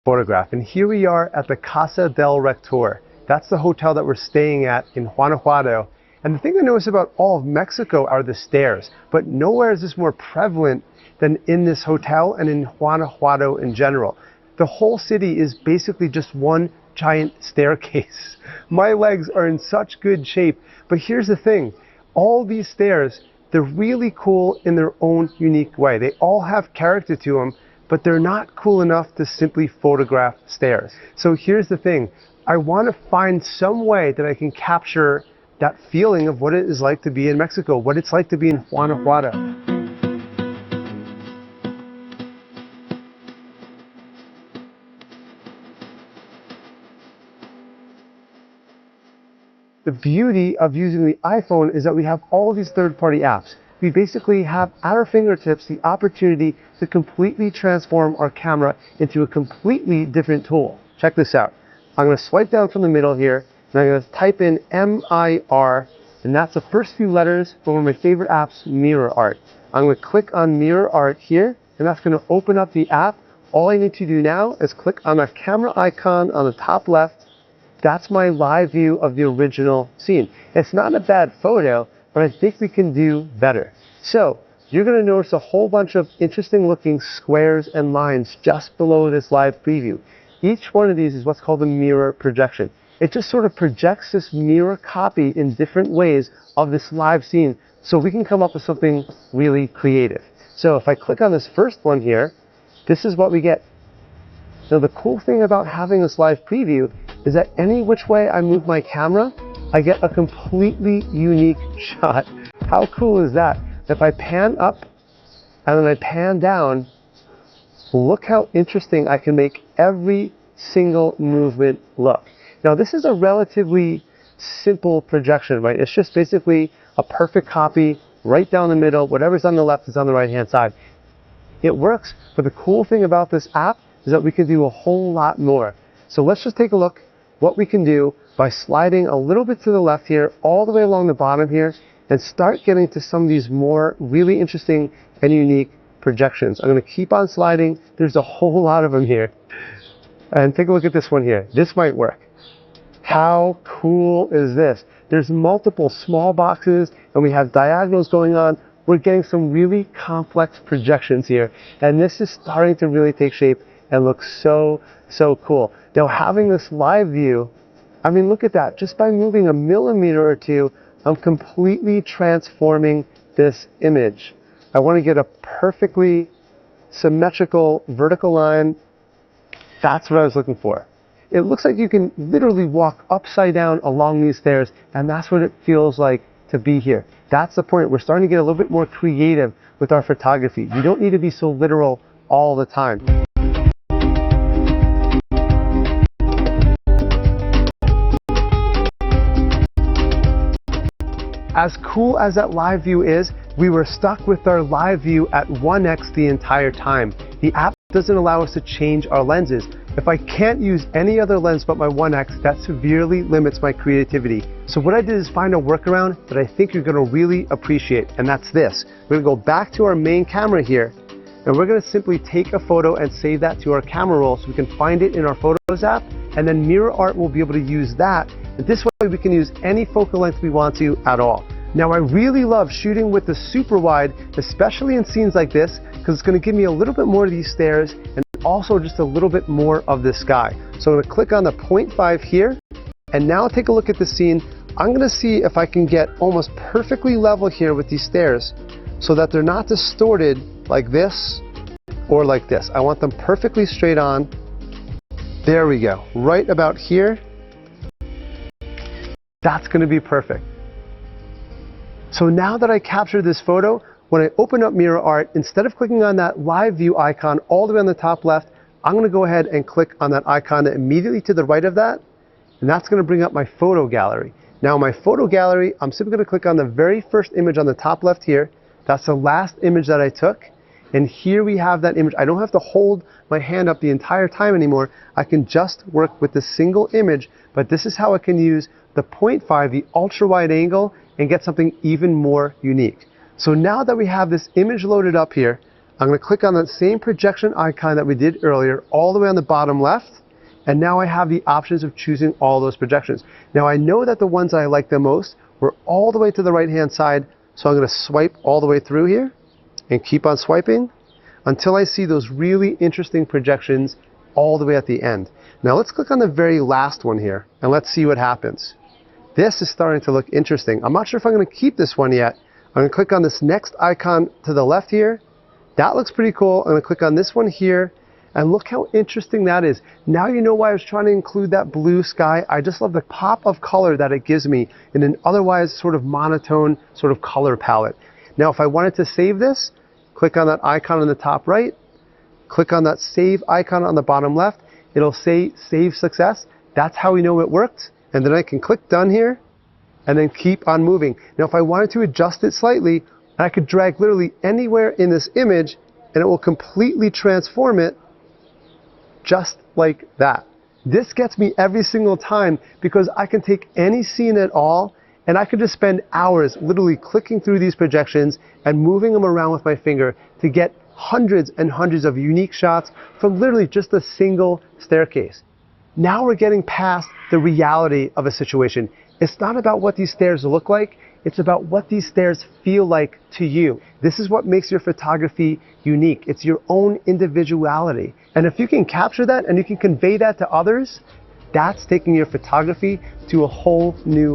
photograph. And here we are at the Casa del Rector. That's the hotel that we're staying at in Guanajuato. And the thing I notice about all of Mexico are the stairs, but nowhere is this more prevalent than in this hotel and in Guanajuato in general. The whole city is basically just one giant staircase. My legs are in such good shape, but here's the thing. All these stairs, they're really cool in their own unique way. They all have character to them, but they're not cool enough to simply photograph stairs. So here's the thing. I want to find some way that I can capture that feeling of what it is like to be in Mexico, what it's like to be in Guanajuato. The beauty of using the iPhone is that we have all these third-party apps. We basically have at our fingertips the opportunity to completely transform our camera into a completely different tool. Check this out. I'm going to swipe down from the middle here, and I'm going to type in MIR, and that's the first few letters for one of my favorite apps, Mirror Art. I'm going to click on Mirror Art here, and that's going to open up the app. All I need to do now is click on that camera icon on the top left. That's my live view of the original scene. It's not a bad photo, but I think we can do better. So you're going to notice a whole bunch of interesting looking squares and lines just below this live preview. Each one of these is what's called a mirror projection. It just sort of projects this mirror copy in different ways of this live scene so we can come up with something really creative. So if I click on this first one here, this is what we get. Now the cool thing about having this live preview is that any which way I move my camera, I get a completely unique shot. How cool is that? If I pan up and then I pan down, look how interesting I can make every single movement look. Now this is a relatively simple projection, right? It's just basically a perfect copy right down the middle. Whatever's on the left is on the right hand side. It works, but the cool thing about this app is that we can do a whole lot more. So let's just take a look what we can do by sliding a little bit to the left here, all the way along the bottom here, and start getting to some of these more really interesting and unique projections. I'm going to keep on sliding. There's a whole lot of them here. And take a look at this one here. This might work. How cool is this? There's multiple small boxes and we have diagonals going on. We're getting some really complex projections here. And this is starting to really take shape and look so, so cool. Now having this live view, I mean, look at that. Just by moving a millimeter or two, I'm completely transforming this image. I want to get a perfectly symmetrical vertical line. That's what I was looking for. It looks like you can literally walk upside down along these stairs, and that's what it feels like to be here. That's the point. We're starting to get a little bit more creative with our photography. You don't need to be so literal all the time. As cool as that live view is, we were stuck with our live view at 1x the entire time. The app doesn't allow us to change our lenses. If I can't use any other lens but my 1x, that severely limits my creativity. So what I did is find a workaround that I think you're going to really appreciate, and that's this. We're going to go back to our main camera here, and we're going to simply take a photo and save that to our camera roll so we can find it in our Photos app, and then Mirror Art will be able to use that. And this way we can use any focal length we want to at all. Now I really love shooting with the super wide, especially in scenes like this, because it's going to give me a little bit more of these stairs and also just a little bit more of the sky. So I'm going to click on the 0.5 here, and now take a look at the scene. I'm going to see if I can get almost perfectly level here with these stairs so that they're not distorted like this or like this. I want them perfectly straight on. There we go, right about here. That's going to be perfect. So now that I captured this photo, when I open up Mirror Art, instead of clicking on that live view icon all the way on the top left, I'm going to go ahead and click on that icon immediately to the right of that, and that's going to bring up my photo gallery. Now my photo gallery, I'm simply going to click on the very first image on the top left here. That's the last image that I took, and here we have that image. I don't have to hold my hand up the entire time anymore. I can just work with the single image, but this is how I can use the 0.5, the ultra wide angle, and get something even more unique. So now that we have this image loaded up here, I'm going to click on that same projection icon that we did earlier, all the way on the bottom left. And now I have the options of choosing all those projections. Now I know that the ones I like the most were all the way to the right-hand side. So I'm going to swipe all the way through here and keep on swiping until I see those really interesting projections all the way at the end. Now let's click on the very last one here and let's see what happens. This is starting to look interesting. I'm not sure if I'm going to keep this one yet. I'm going to click on this next icon to the left here. That looks pretty cool. I'm going to click on this one here. And look how interesting that is. Now you know why I was trying to include that blue sky. I just love the pop of color that it gives me in an otherwise sort of monotone sort of color palette. Now if I wanted to save this, click on that icon on the top right, click on that save icon on the bottom left. It'll say save success. That's how we know it worked. And then I can click done here and then keep on moving. Now if I wanted to adjust it slightly, I could drag literally anywhere in this image and it will completely transform it just like that. This gets me every single time because I can take any scene at all and I could just spend hours literally clicking through these projections and moving them around with my finger to get hundreds and hundreds of unique shots from literally just a single staircase. Now we're getting past the reality of a situation. It's not about what these stairs look like, it's about what these stairs feel like to you. This is what makes your photography unique. It's your own individuality. And if you can capture that and you can convey that to others, that's taking your photography to a whole new